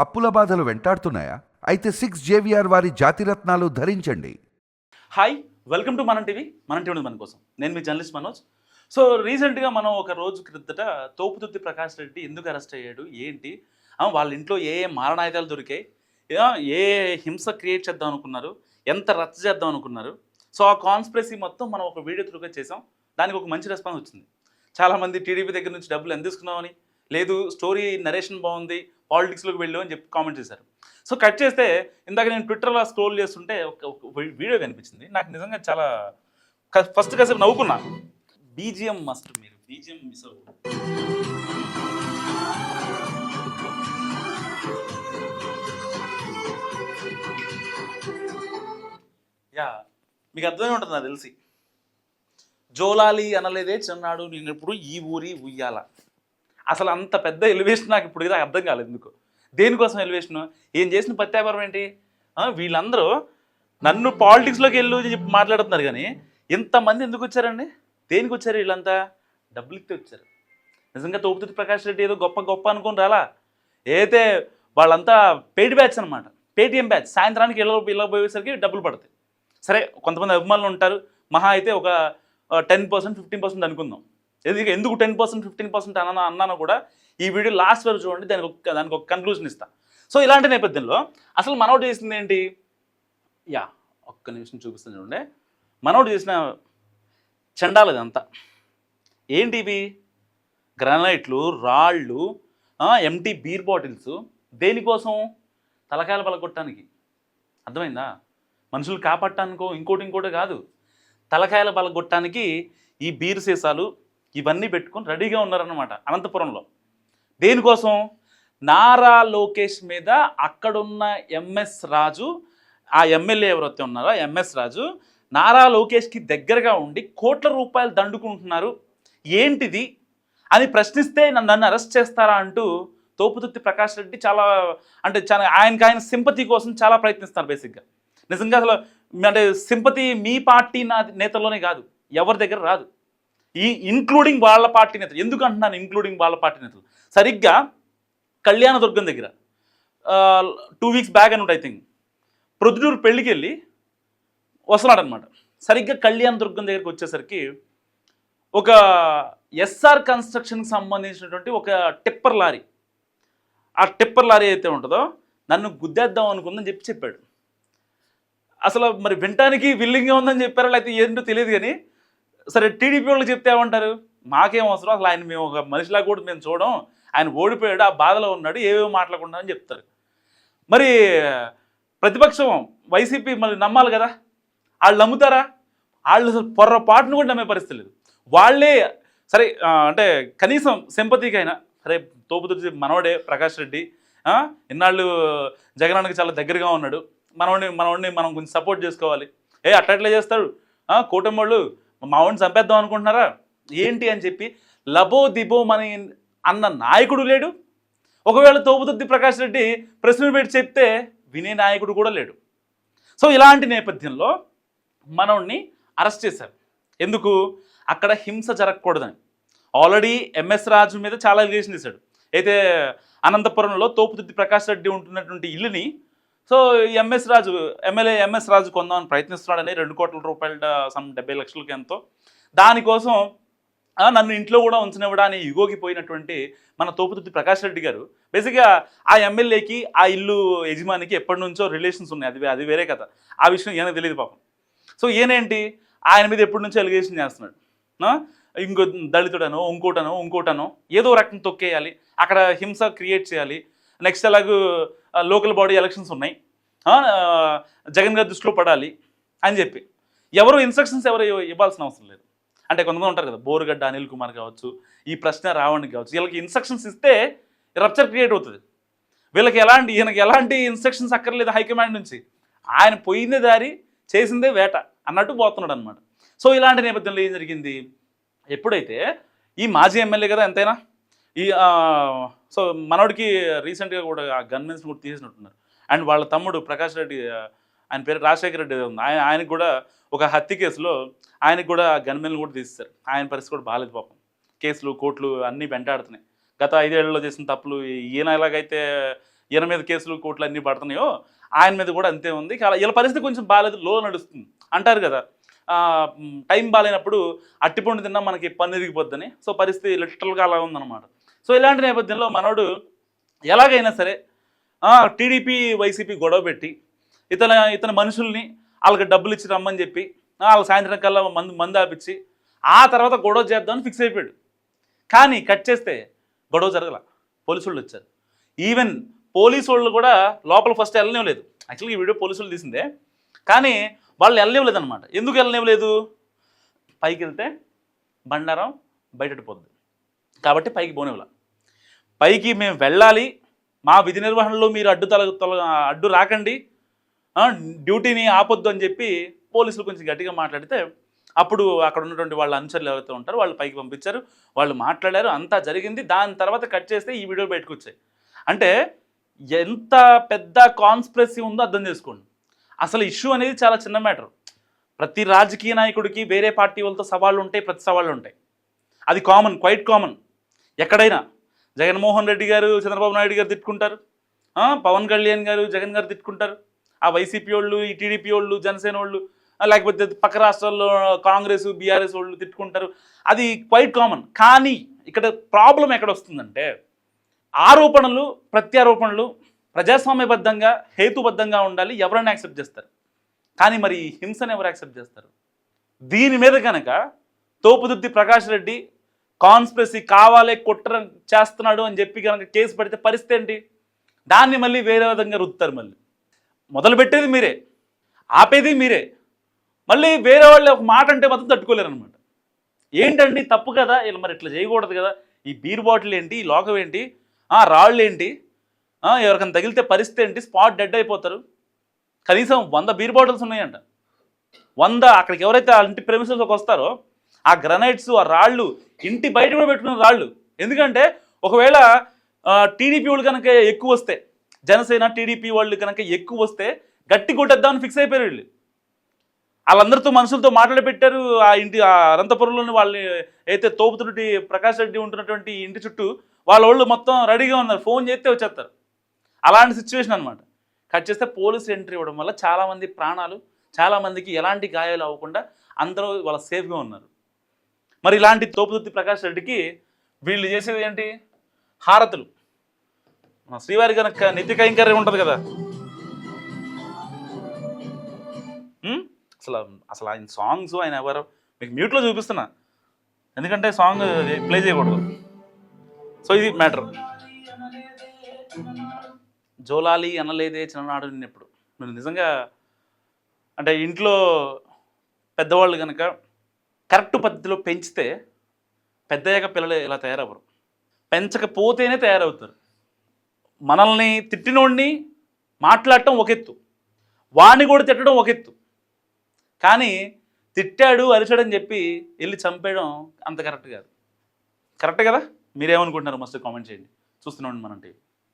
అప్పుల బాధలు వెంటాడుతున్నాయా? అయితే 6 JVR వారి జాతిరత్నాలు ధరించండి. హాయ్, వెల్కమ్ టు మనం టీవీ. మన టీవీ మన కోసం. నేను మీ జర్నలిస్ట్ మనోజ్. సో రీసెంట్గా మనం ఒక రోజు క్రితట తోపుదుర్తి ప్రకాష్ రెడ్డి ఎందుకు అరెస్ట్ అయ్యాడు, ఏంటి, వాళ్ళ ఇంట్లో ఏ ఏ మారణాయుధాలు దొరికాయి, ఏ హింస క్రియేట్ చేద్దాం అనుకున్నారు, ఎంత రచ్చ చేద్దాం అనుకున్నారు. సో ఆ కాన్స్పిరసీ మొత్తం మనం ఒక వీడియో త్రూగా చేసాం. దానికి ఒక మంచి రెస్పాన్స్ వచ్చింది. చాలామంది టీడీపీ దగ్గర నుంచి డబ్బులు ఎంత తీసుకున్నామని, లేదు స్టోరీ నరేషన్ బాగుంది, పాలిటిక్స్లోకి వెళ్ళు అని చెప్పి కామెంట్ చేశారు. సో కట్ చేస్తే ఇందాక నేను ట్విట్టర్లో స్క్రోల్ చేస్తుంటే ఒక వీడియో కనిపించింది. నాకు నిజంగా చాలా ఫస్ట్ కాసేపు నవ్వుకున్నా. బీజిఎం మస్ట్, మీరు బీజిఎం మిస్ అవ్వదు. యా, మీకు అర్థమే ఉంటుంది నాకు తెలిసి. జోలాలి అనలేదే చిన్నాడు నేను ఇప్పుడు ఈ ఊరి ఉయ్యాల. అసలు అంత పెద్ద ఎలివేషన్ నాకు ఇప్పుడు అర్థం కాలేదు ఎందుకు, దేనికోసం ఎలివేషను, ఏం చేసిన ప్రత్యాపారం ఏంటి. వీళ్ళందరూ నన్ను పాలిటిక్స్లోకి వెళ్ళి చెప్పి మాట్లాడుతున్నారు, కానీ ఇంతమంది ఎందుకు వచ్చారండి, దేనికి వచ్చారు వీళ్ళంతా? డబ్బులు ఇస్తే వచ్చారు. నిజంగా తోపుదుర్తి ప్రకాష్ రెడ్డి ఏదో గొప్ప గొప్ప అనుకుని రాలా. అయితే వాళ్ళంతా పెయిడ్ బ్యాచ్ అనమాట, పేటిఎం బ్యాచ్. సాయంత్రానికి ఇలా పోయేసరికి డబ్బులు పడతాయి. సరే, కొంతమంది అభిమానులు ఉంటారు, మహా అయితే ఒక 10%, 15% అనుకుందాం. ఎందుకు 10%, 15% అన్నానో కూడా ఈ వీడియో లాస్ట్ వరకు చూడండి, దానికి ఒక కన్క్లూజన్ ఇస్తా. సో ఇలాంటి నేపథ్యంలో అసలు మనోడు చేసింది ఏంటి? యా, ఒక్క నిమిషం చూపిస్తాను చూడండి. మనోడు చేసిన చండాలు ఇదంతా ఏంటి? ఇవి గ్రానైట్లు, రాళ్ళు, ఎంటీ బీర్ బాటిల్స్. దేనికోసం? తలకాయలు పలగొట్టడానికి. అర్థమైందా? మనుషులు కాపాడటానికో ఇంకోటి కాదు, తలకాయల పలగొట్టడానికి ఈ బీర్ సీసాలు ఇవన్నీ పెట్టుకొని రెడీగా ఉన్నారన్నమాట అనంతపురంలో. దేనికోసం? నారా లోకేష్ మీద అక్కడున్న ఎంఎస్ రాజు, ఆ ఎమ్మెల్యే ఎవరైతే ఉన్నారో ఎంఎస్ రాజు, నారా లోకేష్కి దగ్గరగా ఉండి కోట్ల రూపాయలు దండుకుంటున్నారు, ఏంటిది అని ప్రశ్నిస్తే నన్ను అరెస్ట్ చేస్తారా అంటూ తోపుదుర్తి ప్రకాష్ రెడ్డి చాలా ఆయన సింపతి కోసం చాలా ప్రయత్నిస్తారు బేసిక్గా. నిజంగా అసలు అంటే సింపతి మీ పార్టీ నేతల్లోనే కాదు, ఎవరి దగ్గర రాదు, ఇంక్లూడింగ్ వాళ్ళ పార్టీ నేతలు. ఎందుకు అంటున్నాను ఇంక్లూడింగ్ వాళ్ళ పార్టీ నేతలు? సరిగ్గా కళ్యాణదుర్గం దగ్గర 2 weeks బ్యాక్ అని ఐ థింక్ ప్రొద్దుటూరు పెళ్ళికి వెళ్ళి వస్తున్నాడనమాట. సరిగ్గా కళ్యాణదుర్గం దగ్గరికి వచ్చేసరికి ఒక ఎస్ఆర్ కన్స్ట్రక్షన్కి సంబంధించినటువంటి ఒక టిప్పర్ లారీ, ఆ టిప్పర్ లారీ అయితే ఉంటుందో నన్ను గుద్దేద్దాం అనుకుందని చెప్పాడు. అసలు మరి వినటానికి విల్లింగ్గా ఉందని చెప్పారా లేకపోతే ఏంటో తెలియదు, కానీ సరే టీడీపీ వాళ్ళకి చెప్తే ఏమంటారు, మాకేం అవసరం, అసలు ఆయన మేము ఒక మనిషిలా కూడా మేము చూడం, ఆయన ఓడిపోయాడు, ఆ బాధలో ఉన్నాడు, ఏవేవో మాట్లాడకుండా అని చెప్తారు. మరి ప్రతిపక్షం వైసీపీ మరి నమ్మాలి కదా, వాళ్ళు నమ్ముతారా? వాళ్ళు అసలు పొర్రపాటును కూడా నమ్మే పరిస్థితి లేదు. వాళ్ళే సరే అంటే కనీసం సింపతికైనా సరే తోపుదుర్తి మనవడే ప్రకాష్ రెడ్డి, ఇన్నాళ్ళు జగనానికి చాలా దగ్గరగా ఉన్నాడు, మనవాడిని మనం కొంచెం సపోర్ట్ చేసుకోవాలి. అట్లా చేస్తాడు కూటమి వాళ్ళు, మావాడిని చంపేద్దాం అనుకుంటున్నారా ఏంటి అని చెప్పి లబో దిబోమని అన్న నాయకుడు లేడు. ఒకవేళ తోపుదుర్తి ప్రకాష్ రెడ్డి ప్రెస్ మీట్ పెట్టి చెప్తే వినే నాయకుడు కూడా లేడు. సో ఇలాంటి నేపథ్యంలో మనోడిని అరెస్ట్ చేశారు. ఎందుకు? అక్కడ హింస జరగకూడదని. ఆల్రెడీ ఎంఎస్ రాజు మీద చాలా ఎలిగేషన్ చేశాడు. అయితే అనంతపురంలో తోపుదుర్తి ప్రకాష్ రెడ్డి ఉంటున్నటువంటి ఇల్లుని సో ఎమ్మెల్యే ఎంఎస్ రాజు కొందామని ప్రయత్నిస్తున్నాడని 2 కోట్ల రూపాయల 70 లక్షలకి ఎంతో. దానికోసం నన్ను ఇంట్లో కూడా ఉంచనివ్వడా అని యుగోకి పోయినటువంటి మన తోపుదుర్తి ప్రకాష్ రెడ్డి గారు బేసిక్గా ఆ ఎమ్మెల్యేకి ఆ ఇల్లు యజమానికి ఎప్పటి నుంచో రిలేషన్స్ ఉన్నాయి, అది వేరే కథ. ఆ విషయం ఈయనకు తెలియదు పాపం. సో ఈయనేంటి ఆయన మీద ఎప్పటి నుంచో ఎలిగేషన్ చేస్తున్నాడు, ఇంకో దళితుడనో ఇంకోటనో ఏదో రకం తొక్కేయాలి, అక్కడ హింస క్రియేట్ చేయాలి. నెక్స్ట్ అలాగూ లోకల్ బాడీ ఎలక్షన్స్ ఉన్నాయి, జగన్ గారి దృష్టిలో పడాలి అని చెప్పి ఎవరు ఇన్స్ట్రక్షన్స్ ఇవ్వాల్సిన అవసరం లేదు. అంటే కొంతమంది ఉంటారు కదా, బోరుగడ్డ అనిల్ కుమార్ కావచ్చు, ఈ ప్రశ్న రావణ్కి కావచ్చు, వీళ్ళకి ఇన్స్ట్రక్షన్స్ ఇస్తే రప్చర్ క్రియేట్ అవుతుంది. ఈయనకి ఎలాంటి ఇన్స్ట్రక్షన్స్ అక్కర్లేదు హైకమాండ్ నుంచి, ఆయన పోయిందే దారి చేసిందే వేట అన్నట్టు పోతున్నాడు అనమాట. సో ఇలాంటి నేపథ్యంలో ఏం జరిగింది, ఎప్పుడైతే ఈ మాజీ ఎమ్మెల్యే కదా ఎంతైనా ఈ సో మనోడికి రీసెంట్గా కూడా ఆ గన్మెన్స్ కూడా తీసేసినట్టున్నారు. అండ్ వాళ్ళ తమ్ముడు ప్రకాష్ రెడ్డి, ఆయన పేరు రాజశేఖర రెడ్డి ఉంది, ఆయనకు కూడా ఒక హత్య కేసులో ఆయనకు కూడా గన్మెన్లు కూడా తీసేశారు. ఆయన పరిస్థితి కూడా బాగాలేదు పాపం. కేసులు కోర్టులు అన్నీ వెంటాడుతున్నాయి. గత 5 ఏళ్లలో చేసిన తప్పులు ఈయన ఎలాగైతే ఈయన మీద కేసులు కోట్లు అన్నీ పడుతున్నాయో ఆయన మీద కూడా అంతే ఉంది. వీళ్ళ పరిస్థితి కొంచెం బాగాలేదు, లో నడుస్తుంది అంటారు కదా. టైం బాగాలేనప్పుడు అట్టిపండు తిన్నా మనకి పన్ను ఇరిగిపోద్దని. సో పరిస్థితి లిటరల్గా అలా ఉందన్నమాట. సో ఇలాంటి నేపథ్యంలో మనోడు ఎలాగైనా సరే టీడీపీ వైసీపీ గొడవ పెట్టి ఇతని మనుషుల్ని వాళ్ళకి డబ్బులు ఇచ్చి రమ్మని చెప్పి వాళ్ళ సాయంత్రం కల్లా మందు ఆపించి ఆ తర్వాత గొడవ చేద్దామని ఫిక్స్ అయిపోయాడు. కానీ కట్ చేస్తే గొడవ జరగల, పోలీసు వాళ్ళు వచ్చారు. ఈవెన్ పోలీసు వాళ్ళు కూడా లోపల ఫస్ట్ వెళ్ళనివ్వలేదు. యాక్చువల్గా ఈ వీడియో పోలీసు వాళ్ళు తీసిందే, కానీ వాళ్ళు వెళ్ళనివ్వలేదు అనమాట. ఎందుకు వెళ్ళనివ్వలేదు? పైకి వెళ్తే బండారం బయటపోద్ది కాబట్టి పైకి పోనివ్వలే. పైకి మేము వెళ్ళాలి, మా విధి నిర్వహణలో మీరు అడ్డు రాకండి, డ్యూటీని ఆపొద్దు అని చెప్పి పోలీసులు కొంచెం గట్టిగా మాట్లాడితే అప్పుడు అక్కడ ఉన్నటువంటి వాళ్ళ అనుచరులు ఎవరైతే ఉంటారో వాళ్ళు పైకి పంపించారు, వాళ్ళు మాట్లాడారు, అంతా జరిగింది. దాని తర్వాత కట్ చేస్తే ఈ వీడియో బయటకు వచ్చాయి. అంటే ఎంత పెద్ద కాన్స్పిరసీ ఉందో అర్థం చేసుకోండి. అసలు ఇష్యూ అనేది చాలా చిన్న మ్యాటర్. ప్రతి రాజకీయ నాయకుడికి వేరే పార్టీ వాళ్ళతో సవాళ్ళు ఉంటాయి, ప్రతి సవాళ్ళు ఉంటాయి. అది కామన్, క్వైట్ కామన్. ఎక్కడైనా జగన్మోహన్ రెడ్డి గారు చంద్రబాబు నాయుడు గారు తిట్టుకుంటారు, పవన్ కళ్యాణ్ గారు జగన్ గారు తిట్టుకుంటారు, ఆ వైసీపీ వాళ్ళు, ఈ టీడీపీ వాళ్ళు, జనసేన వాళ్ళు, లేకపోతే పక్క రాష్ట్రాల్లో కాంగ్రెస్ బీఆర్ఎస్ వాళ్ళు తిట్టుకుంటారు. అది క్వైట్ కామన్. కానీ ఇక్కడ ప్రాబ్లం ఎక్కడ వస్తుందంటే ఆరోపణలు ప్రత్యారోపణలు ప్రజాస్వామ్యబద్ధంగా హేతుబద్ధంగా ఉండాలి, ఎవరైనా యాక్సెప్ట్ చేస్తారు. కానీ మరి హింసను ఎవరు యాక్సెప్ట్ చేస్తారు? దీని మీద కనుక తోపుదుర్తి ప్రకాష్ రెడ్డి కాన్స్పిరసీ కావాలే కుట్ర చేస్తున్నాడు అని చెప్పి కనుక కేసు పెడితే పరిస్థితి ఏంటి? దాన్ని మళ్ళీ వేరే విధంగా రుద్దుతారు. మళ్ళీ మొదలుపెట్టేది మీరే, ఆపేది మీరే. మళ్ళీ వేరే వాళ్ళు ఒక మాట అంటే మాత్రం తట్టుకోలేరు అనమాట. ఏంటండి తప్పు కదా, ఇలా మరి ఇట్లా చేయకూడదు కదా, ఈ బీర్ బాటిల్ ఏంటి, ఈ లోకం ఏంటి, రాళ్ళు ఏంటి, ఎవరికైనా తగిలితే పరిస్థితి ఏంటి, స్పాట్ డెడ్ అయిపోతారు. కనీసం 100 బీర్ బాటిల్స్ ఉన్నాయంట. 100 అక్కడికి ఎవరైతే ఆ ఇంటి ప్రెమిసెస్లోకి వస్తారో ఆ గ్రనైట్స్, ఆ రాళ్ళు ఇంటి బయట కూడా పెట్టుకున్న రాళ్ళు. ఎందుకంటే ఒకవేళ టీడీపీ వాళ్ళు కనుక ఎక్కువ వస్తే, జనసేన టీడీపీ వాళ్ళు కనుక ఎక్కువ వస్తే గట్టి కొట్టేద్దామని ఫిక్స్ అయిపోయారు వీళ్ళు. వాళ్ళందరితో మనుషులతో మాట్లాడి పెట్టారు. ఆ ఇంటి అనంతపురంలోని వాళ్ళని అయితే తోపుతుడి ప్రకాష్ రెడ్డి ఉంటున్నటువంటి ఇంటి చుట్టూ వాళ్ళు మొత్తం రెడీగా ఉన్నారు, ఫోన్ చేస్తే వచ్చేస్తారు. అలాంటి సిచ్యువేషన్ అనమాట. కట్ చేస్తే పోలీసు ఎంట్రీ ఇవ్వడం వల్ల చాలామంది ప్రాణాలు, చాలామందికి ఎలాంటి గాయాలు అవ్వకుండా అందరూ వాళ్ళ సేఫ్గా ఉన్నారు. మరి ఇలాంటి తోపుదుర్తి ప్రకాష్ రెడ్డికి వీళ్ళు చేసేది ఏంటి? హారతులు. శ్రీవారి కనుక నిత్య కైంకర్యం ఉంటుంది కదా, అసలు ఆయన సాంగ్స్ ఆయన ఎవరు మీకు మ్యూట్లో చూపిస్తున్నా, ఎందుకంటే సాంగ్ ప్లే చేయకూడదు. సో ఇది మ్యాటర్. జోలాలి అనలేదే చిన్ననాడు నిన్నెప్పుడు. మీరు నిజంగా అంటే ఇంట్లో పెద్దవాళ్ళు కనుక కరెక్ట్ పద్ధతిలో పెంచితే పెద్దయ్యాక పిల్లలు ఇలా తయారవ్వరు, పెంచకపోతేనే తయారవుతారు. మనల్ని తిట్టినోడిని మాట్లాడటం ఒక ఎత్తు, వాడిని కూడా తిట్టడం ఒక ఎత్తు, కానీ తిట్టాడు అరిచాడని చెప్పి వెళ్ళి చంపేయడం అంత కరెక్ట్ కాదు. కరెక్ట్ కదా? మీరేమనుకుంటున్నారు? మస్తు కామెంట్ చేయండి. చూస్తున్నాండి మనం టీవీ.